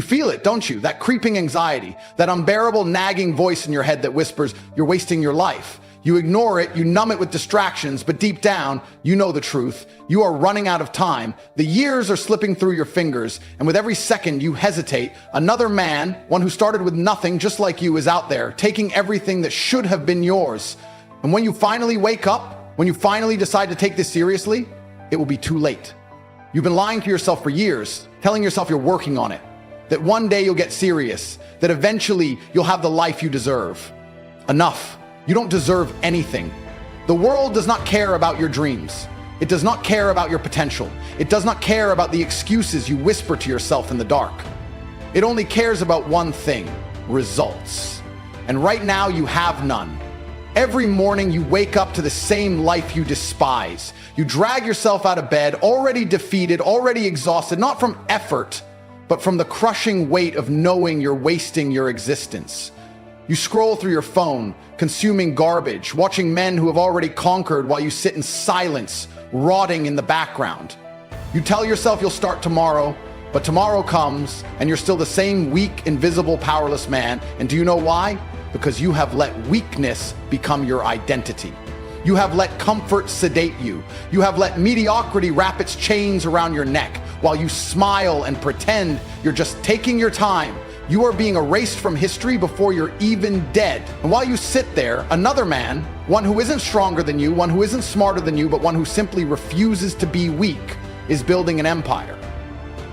You feel it, don't you? That creeping anxiety, that unbearable nagging voice in your head that whispers, you're wasting your life. You ignore it, you numb it with distractions, but deep down, you know the truth. You are running out of time. The years are slipping through your fingers, and with every second you hesitate, another man, one who started with nothing just like you, is out there, taking everything that should have been yours. And when you finally wake up, when you finally decide to take this seriously, it will be too late. You've been lying to yourself for years, telling yourself you're working on it, that one day you'll get serious, that eventually you'll have the life you deserve. Enough. You don't deserve anything. The world does not care about your dreams. It does not care about your potential. It does not care about the excuses you whisper to yourself in the dark. It only cares about one thing: results. And right now you have none. Every morning you wake up to the same life you despise. You drag yourself out of bed, already defeated, already exhausted, not from effort, but from the crushing weight of knowing you're wasting your existence. You scroll through your phone, consuming garbage, watching men who have already conquered while you sit in silence, rotting in the background. You tell yourself you'll start tomorrow, but tomorrow comes and you're still the same weak, invisible, powerless man. And do you know why? Because you have let weakness become your identity. You have let comfort sedate you. You have let mediocrity wrap its chains around your neck while you smile and pretend you're just taking your time. You are being erased from history before you're even dead. And while you sit there, another man, one who isn't stronger than you, one who isn't smarter than you, but one who simply refuses to be weak, is building an empire.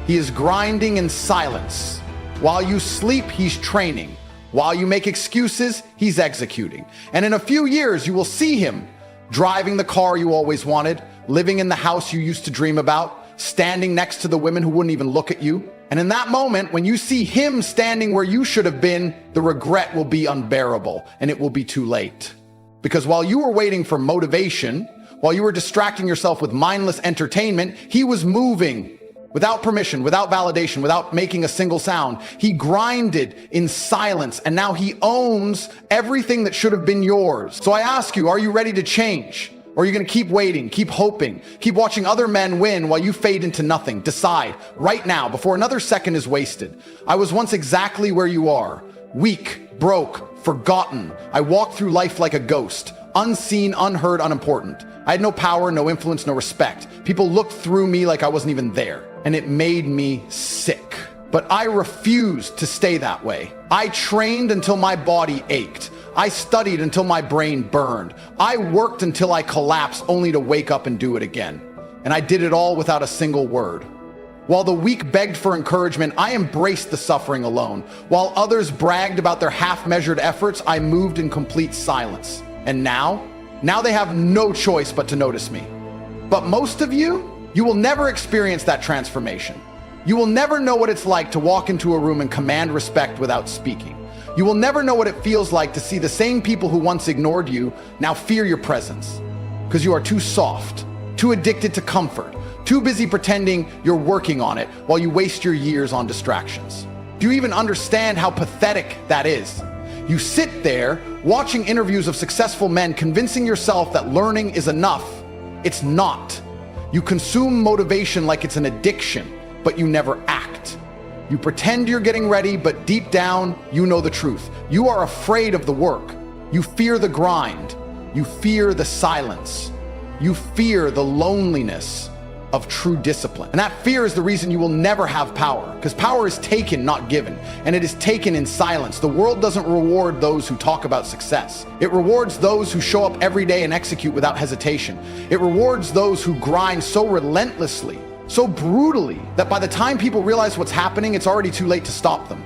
He is grinding in silence. While you sleep, he's training. While you make excuses, he's executing. And in a few years, you will see him driving the car you always wanted, living in the house you used to dream about, standing next to the women who wouldn't even look at you. And in that moment, when you see him standing where you should have been, the regret will be unbearable and it will be too late. Because while you were waiting for motivation, while you were distracting yourself with mindless entertainment, he was moving without permission, without validation, without making a single sound. He grinded in silence, and now he owns everything that should have been yours. So I ask you, are you ready to change? Or are you going to keep waiting, keep hoping, keep watching other men win while you fade into nothing? Decide right now, before another second is wasted. I was once exactly where you are. Weak, broke, forgotten. I walked through life like a ghost. Unseen, unheard, unimportant. I had no power, no influence, no respect. People looked through me like I wasn't even there. And it made me sick. But I refused to stay that way. I trained until my body ached. I studied until my brain burned. I worked until I collapsed, only to wake up and do it again. And I did it all without a single word. While the weak begged for encouragement, I embraced the suffering alone. While others bragged about their half-measured efforts, I moved in complete silence. And now they have no choice but to notice me. But most of you will never experience that transformation. You will never know what it's like to walk into a room and command respect without speaking. You will never know what it feels like to see the same people who once ignored you now fear your presence. Because you are too soft, too addicted to comfort, too busy pretending you're working on it while you waste your years on distractions. Do you even understand how pathetic that is? You sit there watching interviews of successful men, convincing yourself that learning is enough. It's not. You consume motivation like it's an addiction, but you never act. You pretend you're getting ready, but deep down, you know the truth. You are afraid of the work. You fear the grind. You fear the silence. You fear the loneliness of true discipline. And that fear is the reason you will never have power, because power is taken, not given, and it is taken in silence. The world doesn't reward those who talk about success. It rewards those who show up every day and execute without hesitation. It rewards those who grind so relentlessly, so brutally, that by the time people realize what's happening, it's already too late to stop them.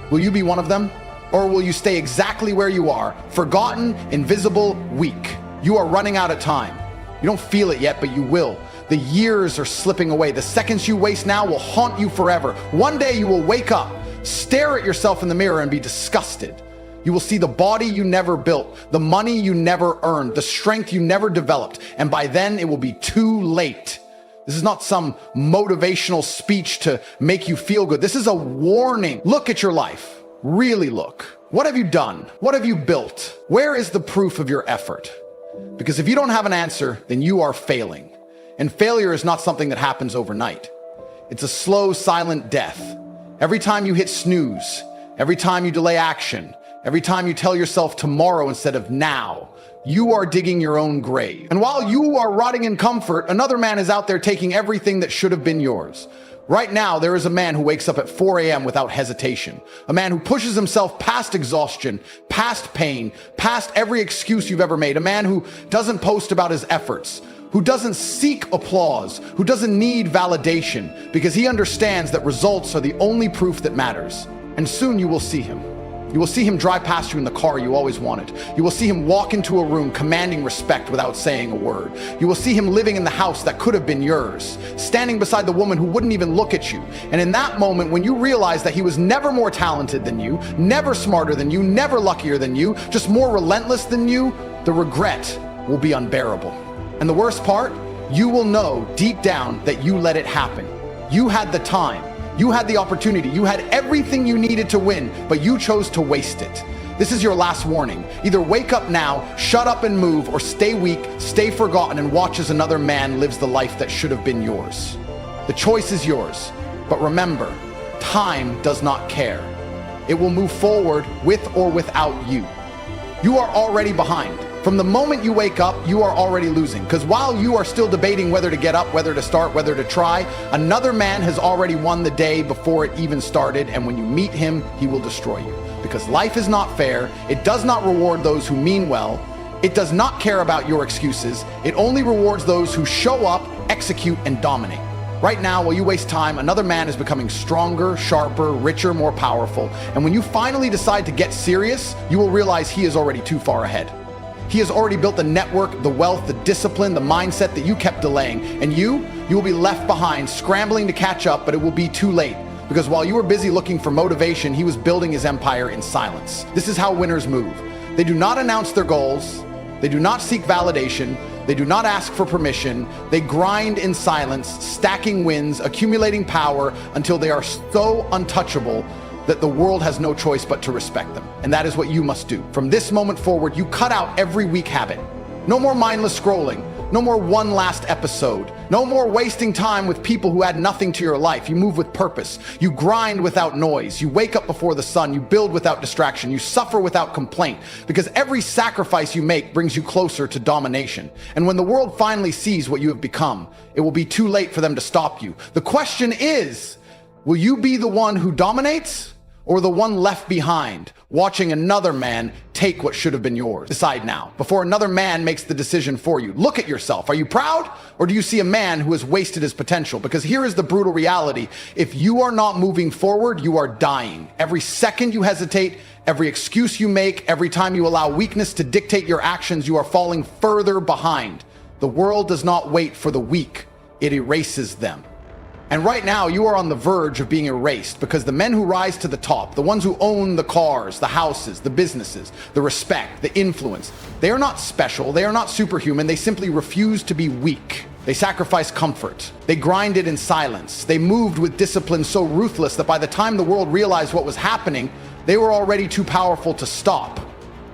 Will you be one of them? Or will you stay exactly where you are, forgotten, invisible, weak? You are running out of time. You don't feel it yet, but you will. The years are slipping away. The seconds you waste now will haunt you forever. One day you will wake up, stare at yourself in the mirror and be disgusted. You will see the body you never built, the money you never earned, the strength you never developed, and by then it will be too late. This is not some motivational speech to make you feel good. This is a warning. Look at your life. Really look. What have you done? What have you built? Where is the proof of your effort? Because if you don't have an answer, then you are failing. And failure is not something that happens overnight. It's a slow, silent death. Every time you hit snooze, every time you delay action, every time you tell yourself tomorrow instead of now, you are digging your own grave. And while you are rotting in comfort, another man is out there taking everything that should have been yours. Right now, there is a man who wakes up at 4 a.m. without hesitation. A man who pushes himself past exhaustion, past pain, past every excuse you've ever made. A man who doesn't post about his efforts, who doesn't seek applause, who doesn't need validation, because he understands that results are the only proof that matters. And soon you will see him. You will see him drive past you in the car you always wanted. You will see him walk into a room commanding respect without saying a word. You will see him living in the house that could have been yours, standing beside the woman who wouldn't even look at you. And in that moment, when you realize that he was never more talented than you, never smarter than you, never luckier than you, just more relentless than you, the regret will be unbearable. And the worst part, you will know deep down that you let it happen. You had the time. You had the opportunity. You had everything you needed to win, but you chose to waste it. This is your last warning. Either wake up now, shut up and move, or stay weak, stay forgotten, and watch as another man lives the life that should have been yours. The choice is yours, but remember, time does not care. It will move forward with or without you. You are already behind. From the moment you wake up, you are already losing. Because while you are still debating whether to get up, whether to start, whether to try, another man has already won the day before it even started. And when you meet him, he will destroy you. Because life is not fair. It does not reward those who mean well. It does not care about your excuses. It only rewards those who show up, execute, and dominate. Right now, while you waste time, another man is becoming stronger, sharper, richer, more powerful. And when you finally decide to get serious, you will realize he is already too far ahead. He has already built the network, the wealth, the discipline, the mindset that you kept delaying. And you will be left behind, scrambling to catch up, but it will be too late. Because while you were busy looking for motivation, he was building his empire in silence. This is how winners move. They do not announce their goals. They do not seek validation. They do not ask for permission. They grind in silence, stacking wins, accumulating power until they are so untouchable that the world has no choice but to respect them. And that is what you must do. From this moment forward, you cut out every weak habit. No more mindless scrolling. No more one last episode. No more wasting time with people who add nothing to your life. You move with purpose. You grind without noise. You wake up before the sun. You build without distraction. You suffer without complaint. Because every sacrifice you make brings you closer to domination. And when the world finally sees what you have become, it will be too late for them to stop you. The question is, will you be the one who dominates? Or the one left behind, watching another man take what should have been yours? Decide now, before another man makes the decision for you. Look at yourself. Are you proud? Or do you see a man who has wasted his potential? Because here is the brutal reality. If you are not moving forward, you are dying. Every second you hesitate, every excuse you make, every time you allow weakness to dictate your actions, you are falling further behind. The world does not wait for the weak. It erases them. And right now, you are on the verge of being erased because the men who rise to the top, the ones who own the cars, the houses, the businesses, the respect, the influence, they are not special, they are not superhuman, they simply refuse to be weak. They sacrificed comfort. They grinded in silence. They moved with discipline so ruthless that by the time the world realized what was happening, they were already too powerful to stop.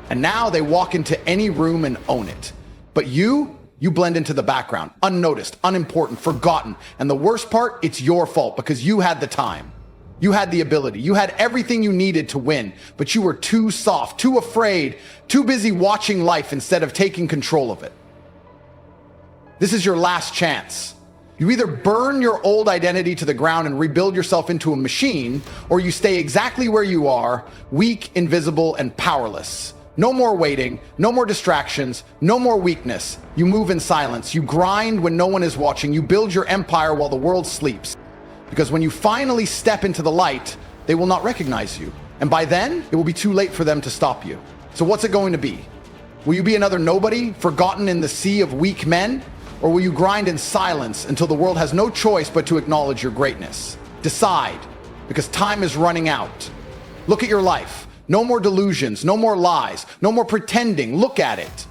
And now they walk into any room and own it. But you blend into the background, unnoticed, unimportant, forgotten. And the worst part, it's your fault because you had the time. You had the ability. You had everything you needed to win, but you were too soft, too afraid, too busy watching life instead of taking control of it. This is your last chance. You either burn your old identity to the ground and rebuild yourself into a machine, or you stay exactly where you are, weak, invisible, and powerless. No more waiting, no more distractions, no more weakness. You move in silence. You grind when no one is watching. You build your empire while the world sleeps. Because when you finally step into the light, they will not recognize you. And by then, it will be too late for them to stop you. So what's it going to be? Will you be another nobody, forgotten in the sea of weak men? Or will you grind in silence until the world has no choice but to acknowledge your greatness? Decide, because time is running out. Look at your life. No more delusions, no more lies, no more pretending. Look at it.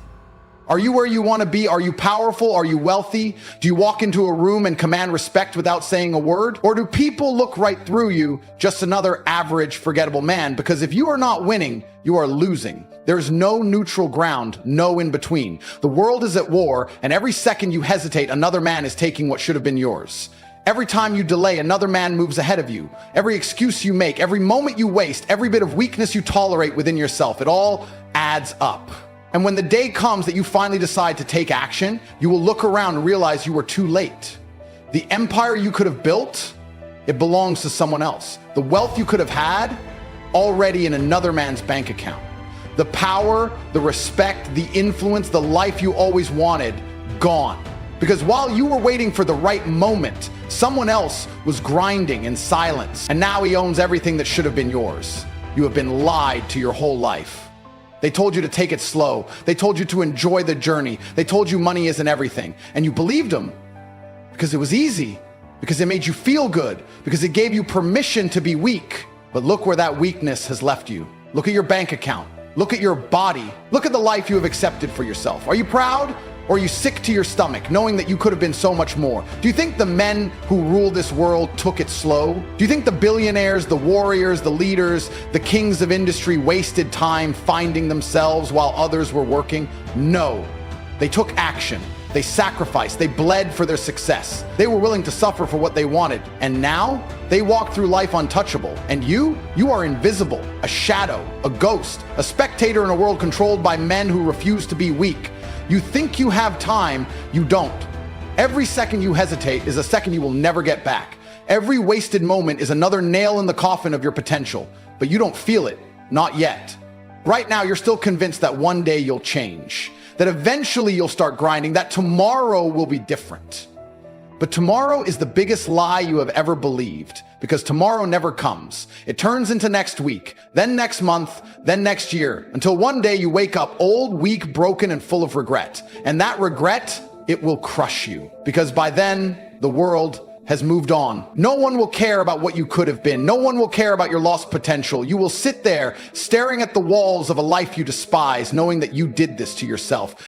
Are you where you want to be? Are you powerful? Are you wealthy? Do you walk into a room and command respect without saying a word? Or do people look right through you, just another average, forgettable man? Because if you are not winning, you are losing. There's no neutral ground, no in between. The world is at war, and every second you hesitate, another man is taking what should have been yours. Every time you delay, another man moves ahead of you. Every excuse you make, every moment you waste, every bit of weakness you tolerate within yourself, it all adds up. And when the day comes that you finally decide to take action, you will look around and realize you were too late. The empire you could have built, it belongs to someone else. The wealth you could have had, already in another man's bank account. The power, the respect, the influence, the life you always wanted, gone. Because while you were waiting for the right moment, someone else was grinding in silence, and now he owns everything that should have been yours. You have been lied to your whole life. They told you to take it slow. They told you to enjoy the journey. They told you money isn't everything. And you believed them because it was easy, because it made you feel good, because it gave you permission to be weak. But look where that weakness has left you. Look at your bank account. Look at your body. Look at the life you have accepted for yourself. Are you proud? Or are you sick to your stomach, knowing that you could have been so much more? Do you think the men who rule this world took it slow? Do you think the billionaires, the warriors, the leaders, the kings of industry wasted time finding themselves while others were working? No. They took action. They sacrificed. They bled for their success. They were willing to suffer for what they wanted. And now they walk through life untouchable. And you are invisible, a shadow, a ghost, a spectator in a world controlled by men who refuse to be weak. You think you have time, you don't. Every second you hesitate is a second you will never get back. Every wasted moment is another nail in the coffin of your potential, but you don't feel it, not yet. Right now, you're still convinced that one day you'll change, that eventually you'll start grinding, that tomorrow will be different. But tomorrow is the biggest lie you have ever believed, because tomorrow never comes. It turns into next week, then next month, then next year, until one day you wake up old, weak, broken, and full of regret. And that regret, it will crush you, because by then, the world has moved on. No one will care about what you could have been. No one will care about your lost potential. You will sit there staring at the walls of a life you despise, knowing that you did this to yourself.